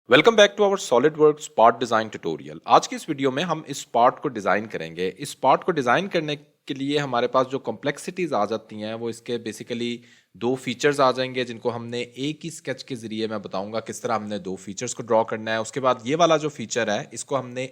Welcome back to our SolidWorks part design tutorial. आज की इस वीडियो में हम इस पार्ट को डिज़ाइन करेंगे। इस पार्ट को डिज़ाइन करने के लिए हमारे पास जो कॉम्प्लेक्सिटीज़ आ जाती हैं वो इसके बेसिकली दो फीचर्स आ जाएंगे, जिनको हमने एक ही स्केच के ज़रिए मैं बताऊंगा किस तरह हमने दो फीचर्स को ड्रॉ करना है। उसके बाद ये वाला जो फीचर है इसको हमने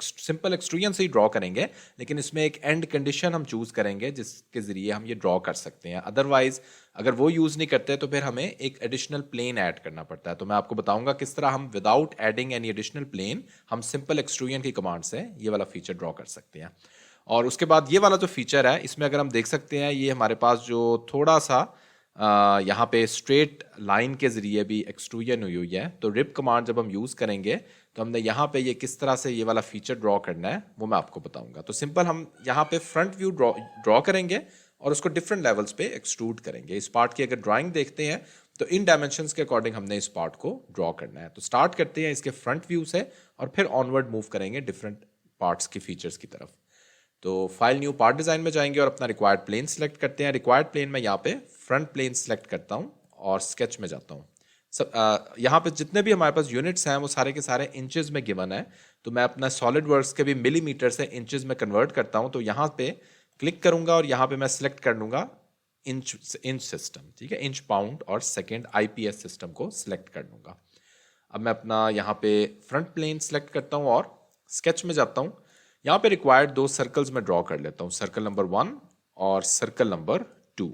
सिंपल एक्सट्रूजन से ही ड्रॉ करेंगे, लेकिन इसमें एक एंड कंडीशन हम चूज़ करेंगे जिसके ज़रिए हम ये ड्रॉ कर सकते हैं। अदरवाइज अगर वो यूज़ नहीं करते तो फिर हमें एक एडिशनल प्लेन ऐड करना पड़ता है। तो मैं आपको बताऊंगा किस तरह हम without adding any additional plane हम सिंपल एक्सट्रूजन की कमांड से ये वाला फीचर ड्रॉ कर सकते हैं। और उसके बाद ये वाला जो फीचर है इसमें अगर हम देख सकते हैं ये हमारे पास जो थोड़ा सा यहाँ पे स्ट्रेट लाइन के ज़रिए भी एक्सट्रूजन हुई हुई है। तो रिप कमांड जब हम यूज़ करेंगे तो हमने यहाँ पे ये किस तरह से ये वाला फीचर ड्रॉ करना है वो मैं आपको बताऊंगा। तो सिंपल हम यहाँ पे फ्रंट व्यू ड्रॉ करेंगे और उसको डिफरेंट लेवल्स पे एक्सट्रूड करेंगे। इस पार्ट की अगर ड्राइंग देखते हैं तो इन डायमेंशंस के अकॉर्डिंग हमने इस पार्ट को ड्रॉ करना है। तो स्टार्ट करते हैं इसके फ्रंट व्यू से और फिर ऑनवर्ड मूव करेंगे डिफरेंट पार्ट्स की फीचर्स की तरफ। तो फाइल न्यू पार्ट डिज़ाइन में जाएंगे और अपना रिक्वायर्ड प्लेन सेलेक्ट करते हैं। रिक्वायर्ड प्लेन में यहाँ पे फ्रंट प्लेन सेलेक्ट करता हूँ और स्केच में जाता हूँ। यहाँ पे जितने भी हमारे पास यूनिट्स हैं वो सारे के सारे इंचेस में गिवन है। तो मैं अपना सॉलिड वर्क्स के भी मिलीमीटर से इंचेस में कन्वर्ट करता हूँ। तो यहाँ पे क्लिक करूंगा और यहाँ पे मैं सिलेक्ट कर लूंगा इंच सिस्टम, ठीक है, इंच पाउंड और सेकेंड आईपीएस सिस्टम को सिलेक्ट कर लूंगा। अब मैं अपना यहाँ पे फ्रंट प्लेन सिलेक्ट करता हूँ और स्केच में जाता हूँ। यहाँ पे रिक्वायर्ड दो सर्कल्स में ड्रॉ कर लेता हूँ, सर्कल नंबर 1 और सर्कल नंबर 2।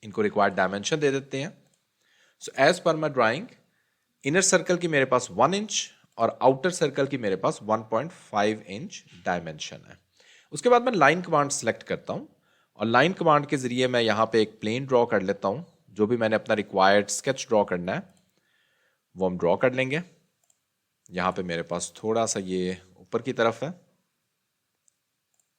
इनको रिक्वायर्ड डायमेंशन दे देते हैं। So as per my drawing inner circle की मेरे पास 1 इंच और आउटर सर्कल की मेरे पास 1.5 इंच डायमेंशन है। उसके बाद मैं लाइन कमांड सेलेक्ट करता हूँ और लाइन कमांड के ज़रिए मैं यहाँ पे एक प्लेन ड्रॉ कर लेता हूँ। जो भी मैंने अपना रिक्वायर्ड स्केच ड्रॉ करना है वो हम ड्रॉ कर लेंगे। यहाँ पे मेरे पास थोड़ा सा ये ऊपर की तरफ है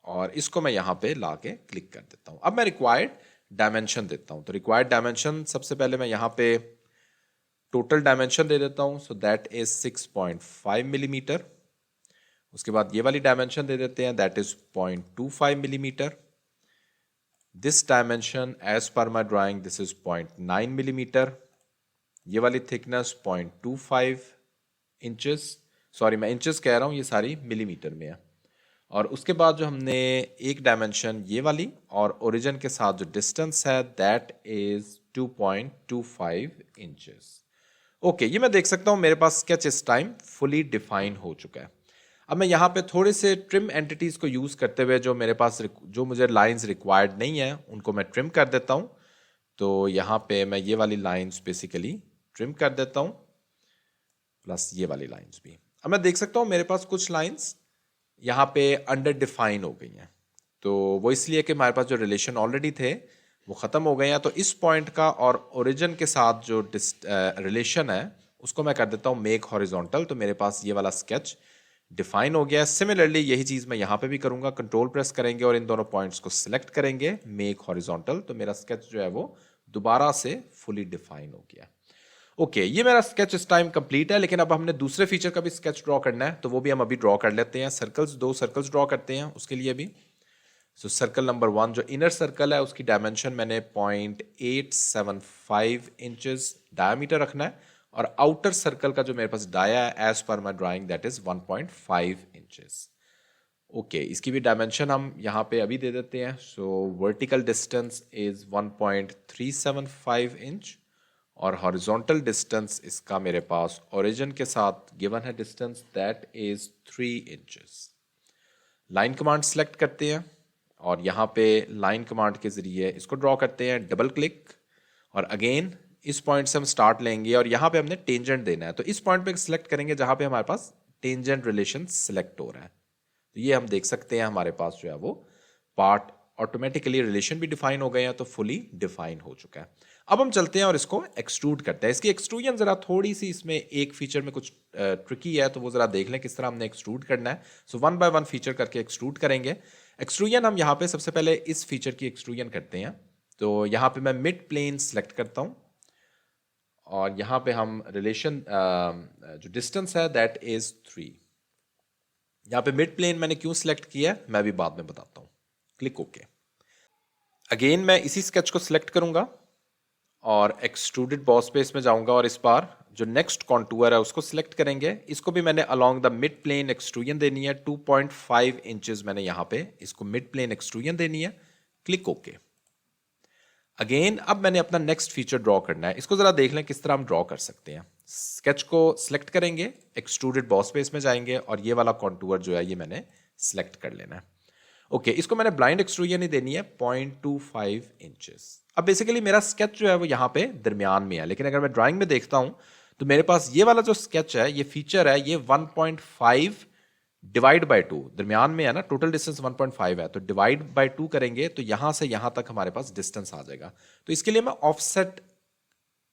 और इसको मैं यहाँ पे ला के क्लिक कर देता हूँ। अब मैं रिक्वायर्ड डायमेंशन देता हूँ। तो रिक्वायर्ड डायमेंशन सबसे पहले मैं यहाँ पे टोटल डायमेंशन दे देता हूँ। So that is 6.5 millimetre. उसके बाद ये वाली डायमेंशन दे देते हैं, that is 0.25 millimetre. This dimension as per my drawing this is 0.9 millimetre. ये वाली थिकनेस 0.25 इंचेस, सॉरी मैं इंचेस कह रहा हूँ, ये सारी मिलीमीटर में है। और उसके बाद जो हमने एक डायमेंशन ये वाली और ओरिजिन के साथ जो डिस्टेंस है दैट इज 2.25 इंचेस। ओके, ये मैं देख सकता हूँ मेरे पास स्केच इस टाइम फुली डिफाइन हो चुका है। अब मैं यहाँ पे थोड़े से ट्रिम एंटिटीज़ को यूज़ करते हुए जो मेरे पास जो मुझे लाइंस रिक्वायर्ड नहीं है उनको मैं ट्रिम कर देता हूँ। तो यहाँ पे मैं ये वाली लाइंस बेसिकली ट्रिम कर देता हूँ, प्लस ये वाली लाइंस भी। अब मैं देख सकता हूँ मेरे पास कुछ लाइंस यहाँ पे अंडर डिफाइन हो गई हैं। तो वो इसलिए कि हमारे पास जो रिलेशन ऑलरेडी थे वो ख़त्म हो गए हैं। तो इस पॉइंट का और ओरिजिन के साथ जो रिलेशन है उसको मैं कर देता हूँ मेक हॉरिजॉन्टल। तो मेरे पास ये वाला स्केच डिफाइन हो गया है। सिमिलरली यही चीज़ मैं यहाँ पे भी करूँगा। कंट्रोल प्रेस करेंगे और इन दोनों पॉइंट्स को सिलेक्ट करेंगे, मेक हॉरिजॉन्टल। तो मेरा स्केच जो है वो दोबारा से फुली डिफाइन हो गया। ओके, ये मेरा स्केच इस टाइम कंप्लीट है। लेकिन अब हमने दूसरे फीचर का भी स्केच ड्रॉ करना है, तो वो भी हम अभी ड्रॉ कर लेते हैं। सर्कल्स, दो सर्कल्स ड्रॉ करते हैं उसके लिए भी। सो सर्कल नंबर 1 जो इनर सर्कल है उसकी डायमेंशन मैंने 0.875 इंचेस डायमीटर रखना है और आउटर सर्कल का जो मेरे पास डाया है as per my drawing that is 1.5 inches. Okay, इसकी भी डायमेंशन हम यहाँ पे अभी दे देते हैं। सो वर्टिकल डिस्टेंस इज 1.375 इंच और हॉरिजॉन्टल डिस्टेंस इसका मेरे पास ओरिजिन के साथ गिवन है distance that is 3 inches. Line command select करते हैं और यहाँ पे लाइन कमांड के ज़रिए इसको ड्रॉ करते हैं, डबल क्लिक, और अगेन इस पॉइंट से हम स्टार्ट लेंगे और यहाँ पे हमने टेंजेंट देना है। तो इस पॉइंट पे सिलेक्ट करेंगे जहाँ पे हमारे पास टेंजेंट रिलेशन सिलेक्ट हो रहा है। तो ये हम देख सकते हैं हमारे पास जो है वो पार्ट ऑटोमेटिकली रिलेशन भी डिफाइन हो गए हैं, तो फुली डिफाइन हो चुका है। अब हम चलते हैं और इसको एक्सट्रूड करते हैं। इसकी एक्सट्रूजन ज़रा थोड़ी सी इसमें एक फीचर में कुछ ट्रिकी है, तो वो ज़रा देख लें किस तरह हमने एक्सट्रूड करना है। सो 1 बाय 1 फीचर करके एक्सट्रूड करेंगे। एक्सट्रूजन हम यहाँ पे सबसे पहले इस फीचर की एक्सट्रूजन करते हैं। तो यहाँ पे मैं मिड प्लेन सेलेक्ट करता हूँ और यहाँ पे हम रिलेशन जो डिस्टेंस है दैट इज 3। यहाँ पे मिड प्लेन मैंने क्यों सिलेक्ट किया है मैं भी बाद में बताता हूँ। Click okay. अगेन मैं इसी स्केच को सिलेक्ट करूंगा और एक्सट्रूडेड बॉस पे इसमें जाऊंगा और इस बार जो नेक्स्ट कॉन्टूर है उसको सिलेक्ट करेंगे। इसको भी मैंने along the mid plane extrusion देनी है, 2.5 इंचेस मैंने यहाँ पे इसको मिड प्लेन एक्सट्रूजन देनी है। Click okay. अगेन अब मैंने अपना नेक्स्ट फीचर ड्रॉ करना है। इसको जरा देख लें किस तरह हम ड्रॉ कर सकते हैं। स्केच को सिलेक्ट करेंगे, एक्सट्रूडेड बॉस स्पेस में जाएंगे और ये वाला कॉन्टूर जो है ये मैंने सिलेक्ट कर लेना है। ओके, इसको मैंने ब्लाइंड एक्सट्रूजन ही देनी है 0.25 इंचेस। अब बेसिकली मेरा स्केच जो है वो यहाँ पे दरमियान में है, लेकिन अगर मैं ड्राइंग में देखता हूं तो मेरे पास ये वाला जो स्केच है, ये फीचर है, ये 1.5 डिवाइड बाय 2 दरमियान में है ना। टोटल डिस्टेंस 1.5 है, तो डिवाइड बाय 2 करेंगे तो यहां से यहां तक हमारे पास डिस्टेंस आ जाएगा। तो इसके लिए मैं ऑफसेट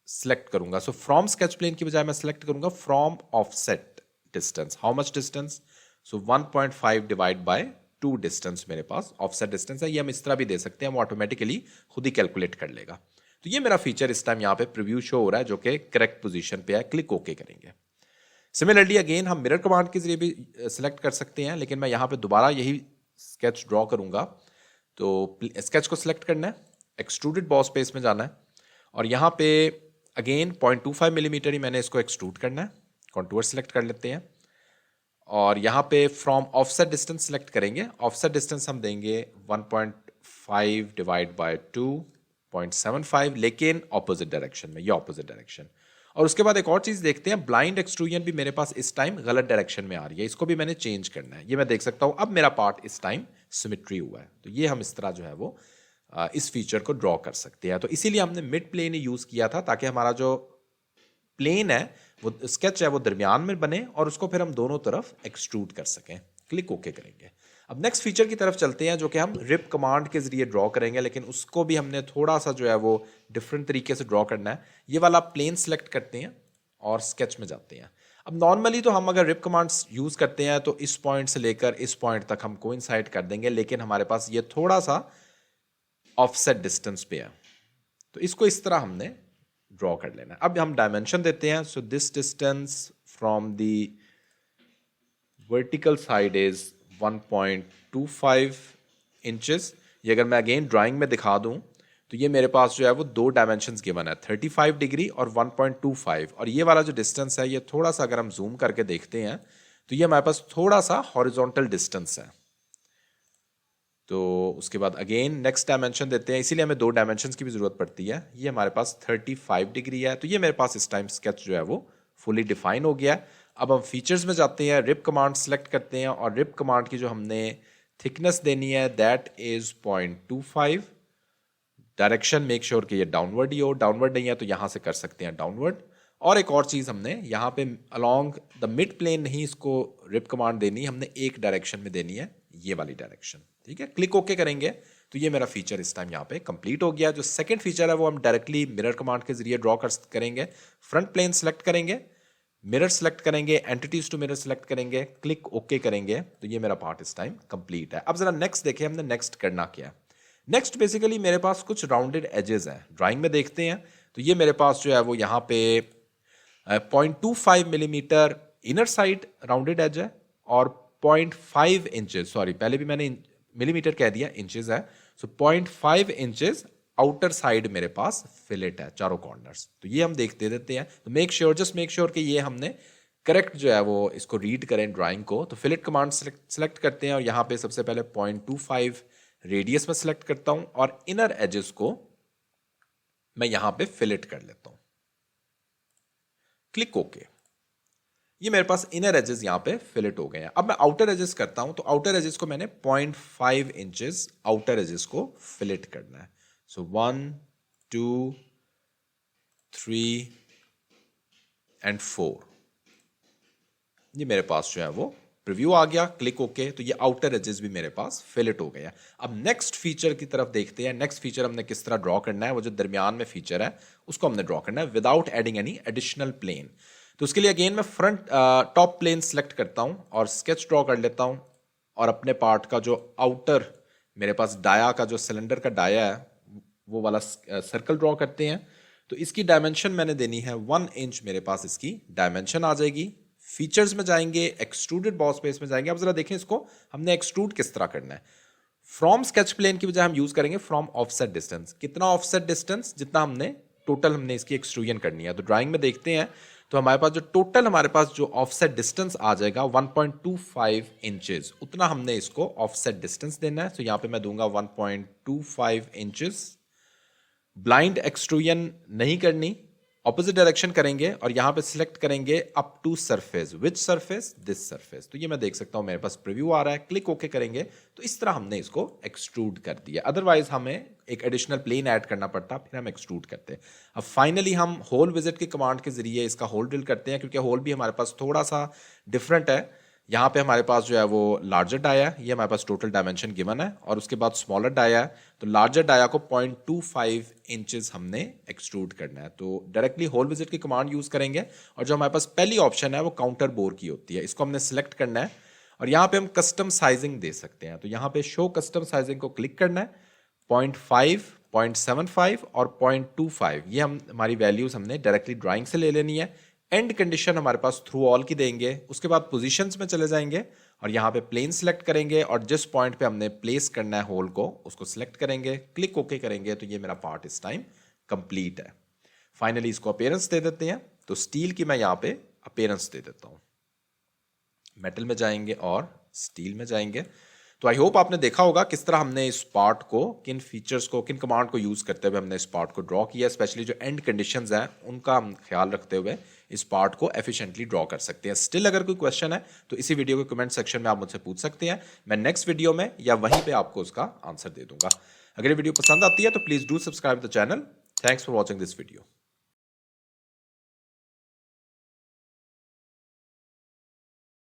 सिलेक्ट करूंगा। सो फ्रॉम स्केच प्लेन की बजाय मैं सिलेक्ट करूंगा from offset distance. How much distance? So 1.5 divide by 2 distance मेरे पास ऑफसेट डिस्टेंस है। ये हम इस तरह भी दे सकते हैं, वो ऑटोमेटिकली खुद ही कैलकुलेट कर लेगा। तो ये मेरा फीचर इस टाइम यहाँ पे प्रीव्यू शो हो रहा है, जो कि करेक्ट पोजीशन पे है। क्लिक ओके करेंगे। सिमिलरली अगेन हम मिरर कमांड के जरिए भी सिलेक्ट कर सकते हैं, लेकिन मैं यहाँ पे दोबारा यही स्केच ड्रॉ करूंगा। तो स्केच को सिलेक्ट करना है, एक्सट्रूडेड बॉस स्पेस में जाना है और यहाँ पे अगेन 0.25 मिलीमीटर ही मैंने इसको एक्सट्रूड करना है। कॉन्टूर सिलेक्ट कर लेते हैं और यहाँ पे फ्रॉम ऑफसेट डिस्टेंस सिलेक्ट करेंगे। ऑफसेट डिस्टेंस हम देंगे 1.5 डिवाइड बाय 2.75, लेकिन ऑपोजिट डायरेक्शन में, ये ऑपोजिट डायरेक्शन। और उसके बाद एक और चीज देखते हैं, ब्लाइंड एक्सट्रूजन भी मेरे पास इस टाइम गलत डायरेक्शन में आ रही है। इसको भी मैंने चेंज करना है। ये मैं देख सकता हूं अब मेरा पार्ट इस टाइम सिमेट्री हुआ है। तो ये हम इस तरह जो है वो इस फीचर को ड्रॉ कर सकते हैं। तो इसीलिए हमने मिड प्लेन ही यूज किया था, ताकि हमारा जो प्लेन है, वो स्केच है, वो दरमियान में बने और उसको फिर हम दोनों तरफ एक्सट्रूड कर सकें। क्लिक ओके करेंगे। अब नेक्स्ट फीचर की तरफ चलते हैं, जो कि हम रिप कमांड के जरिए ड्रॉ करेंगे, लेकिन उसको भी हमने थोड़ा सा जो है वो डिफरेंट तरीके से ड्रॉ करना है। ये वाला प्लेन सेलेक्ट करते हैं और स्केच में जाते हैं। अब नॉर्मली तो हम अगर रिप कमांड्स यूज करते हैं तो इस पॉइंट से लेकर इस पॉइंट तक हम कोइंसाइड कर देंगे, लेकिन हमारे पास ये थोड़ा सा ऑफसेट डिस्टेंस पे है, तो इसको इस तरह हमने ड्रॉ कर लेना है। अब हम डायमेंशन देते हैं। So this distance from the vertical side is 1.25 inches. ये अगर मैं अगेन ड्राइंग में दिखा दूं तो ये मेरे पास जो है वो दो डायमेंशंस गिवन है, 35 डिग्री और 1.25। और ये वाला जो डिस्टेंस है, ये थोड़ा सा अगर हम जूम करके देखते हैं तो ये हमारे पास थोड़ा सा हॉरिजॉन्टल डिस्टेंस है। तो उसके बाद अगेन नेक्स्ट डायमेंशन देते हैं, इसीलिए हमें दो डायमेंशंस की भी जरूरत पड़ती है। ये हमारे पास 35 डिग्री है। तो ये मेरे पास इस टाइम स्केच जो है वो फुली डिफाइन हो गया। अब हम फीचर्स में जाते हैं, रिप कमांड सेलेक्ट करते हैं और रिप कमांड की जो हमने थिकनेस देनी है that is 0.25। Direction make sure कि ये डाउनवर्ड ही हो, डाउनवर्ड नहीं है तो यहां से कर सकते हैं डाउनवर्ड। और एक और चीज हमने यहाँ पे अलोंग द मिड प्लेन नहीं इसको रिप कमांड देनी, हमने एक डायरेक्शन में देनी है, ये वाली डायरेक्शन। ठीक है, क्लिक ओके करेंगे तो ये मेरा फीचर इस टाइम यहाँ पे कंप्लीट हो गया। जो सेकंड फीचर है वो हम डायरेक्टली मिरर कमांड के जरिए ड्रॉ करेंगे। फ्रंट प्लेन सेलेक्ट करेंगे, मिरर सेलेक्ट करेंगे, एंटिटीज टू मिरर सेलेक्ट करेंगे, क्लिक ओके करेंगे तो ये मेरा पार्ट इस टाइम कंप्लीट है। अब जरा नेक्स्ट देखें हमने नेक्स्ट करना क्या है। नेक्स्ट बेसिकली मेरे पास कुछ राउंडेड एजेस हैं। ड्राइंग में देखते हैं तो ये मेरे पास जो है वो यहाँ पे 0.25 millimetre inner side rounded edge है और 0.5 इंचेस, सॉरी पहले भी मैंने मिलीमीटर कह दिया, इंचेस है। सो 0.5 इंचेस आउटर साइड मेरे पास फिलेट है, चारों कॉर्नर्स। तो ये हम देख देते हैं। तो जस्ट मेक श्योर कि ये हमने करेक्ट जो है वो इसको रीड करें ड्राइंग को। तो फिलेट कमांड सेलेक्ट करते हैं और यहाँ पे सबसे पहले 0.25 रेडियस में सेलेक्ट करता हूं और इनर एजेस को मैं यहां पे फिलेट कर लेता हूं। Click okay. ये मेरे पास इनर एजेस यहां पे फिलेट हो गए हैं। अब मैं आउटर एजेस करता हूं तो आउटर एजेस को मैंने 0.5 इंचेस आउटर एजेस को फिलेट करना है। सो 1 2 3 एंड 4 ये मेरे पास जो है वो प्रीव्यू आ गया। क्लिक ओके तो ये आउटर एजेस भी मेरे पास फिलेट हो गया। अब नेक्स्ट फीचर की तरफ देखते हैं। नेक्स्ट फीचर हमने किस तरह ड्रॉ करना है, वो जो दरमियान में फीचर है उसको हमने ड्रॉ करना है without adding any additional plane. तो उसके लिए अगेन मैं फ्रंट टॉप प्लेन सेलेक्ट करता हूं और स्केच ड्रॉ कर लेता हूं और अपने पार्ट का जो आउटर मेरे पास डाया का जो सिलेंडर का डाया है वो वाला सर्कल ड्रॉ करते हैं। तो इसकी डायमेंशन मैंने देनी है 1 इंच, मेरे पास इसकी डायमेंशन आ जाएगी। फीचर्स में जाएंगे, एक्सट्रूडेड बॉस स्पेस में जाएंगे। अब जरा देखें इसको हमने एक्सट्रूड किस तरह करना है। फ्रॉम स्केच प्लेन की बजाय हम यूज करेंगे फ्रॉम ऑफसेट डिस्टेंस। कितना ऑफसेट डिस्टेंस? जितना हमने टोटल हमने इसकी एक्सट्रूजन करनी है। तो ड्राइंग में देखते हैं तो हमारे पास जो टोटल हमारे पास जो ऑफसेट डिस्टेंस आ जाएगा 1.25 इंचेस, उतना हमने इसको ऑफसेट डिस्टेंस देना है। तो यहां पे मैं दूंगा 1.25 इंचेस। ब्लाइंड एक्सट्रूजन नहीं करनी, ऑपोजिट डायरेक्शन करेंगे और यहां पे सिलेक्ट करेंगे up to surface. Which surface? This surface. तो ये मैं देख सकता हूं मेरे पास प्रीव्यू आ रहा है, क्लिक ओके करेंगे तो इस तरह हमने इसको एक्सट्रूड कर दिया। अदरवाइज हमें एक एडिशनल प्लेन ऐड करना पड़ता, फिर हम एक्सट्रूड करते। अब फाइनली हम होल विजिट की कमांड के जरिए इसका होल ड्रिल करते हैं, क्योंकि होल भी हमारे पास थोड़ा सा डिफरेंट है। यहाँ पे हमारे पास जो है वो लार्जर डाया है, ये हमारे पास टोटल डायमेंशन गिवन है, और उसके बाद स्मॉलर डाया है। तो लार्जर डाया को 0.25 इंचेस हमने एक्सट्रूड करना है। तो डायरेक्टली होल विजिट की कमांड यूज करेंगे, और जो हमारे पास पहली ऑप्शन है वो काउंटर बोर की होती है, इसको हमने सिलेक्ट करना है और यहाँ पे हम कस्टम साइजिंग दे सकते हैं। तो यहाँ पे शो कस्टम साइजिंग को क्लिक करना है। 0.5, 0.75 और 0.25 ये हम हमारी वैल्यूज हमने डायरेक्टली ड्राइंग से ले लेनी है। एंड कंडीशन हमारे पास थ्रू ऑल की देंगे, उसके बाद पोजीशंस में चले जाएंगे और यहाँ पे प्लेन सिलेक्ट करेंगे और जिस पॉइंट पे हमने प्लेस करना है होल को उसको सिलेक्ट करेंगे, क्लिक ओके करेंगे तो ये मेरा पार्ट इस टाइम कंप्लीट है। फाइनली इसको अपीयरेंस दे देते हैं। तो स्टील की मैं यहाँ पे अपीयरेंस दे देता हूँ। मेटल में जाएंगे और स्टील में जाएंगे। तो आई होप आपने देखा होगा किस तरह हमने इस पार्ट को, किन फीचर्स को, किन कमांड को यूज करते हुए हमने इस पार्ट को ड्रॉ किया। स्पेशली जो एंड कंडीशंस हैं उनका हम ख्याल रखते हुए इस पार्ट को एफिशिएंटली ड्रॉ कर सकते हैं। स्टिल अगर कोई क्वेश्चन है तो इसी वीडियो के कमेंट सेक्शन में आप मुझसे पूछ सकते हैं, मैं नेक्स्ट वीडियो में या वहीं पे आपको उसका आंसर दे दूंगा। अगर ये वीडियो पसंद आती है तो please do subscribe the channel. Thanks for watching this video.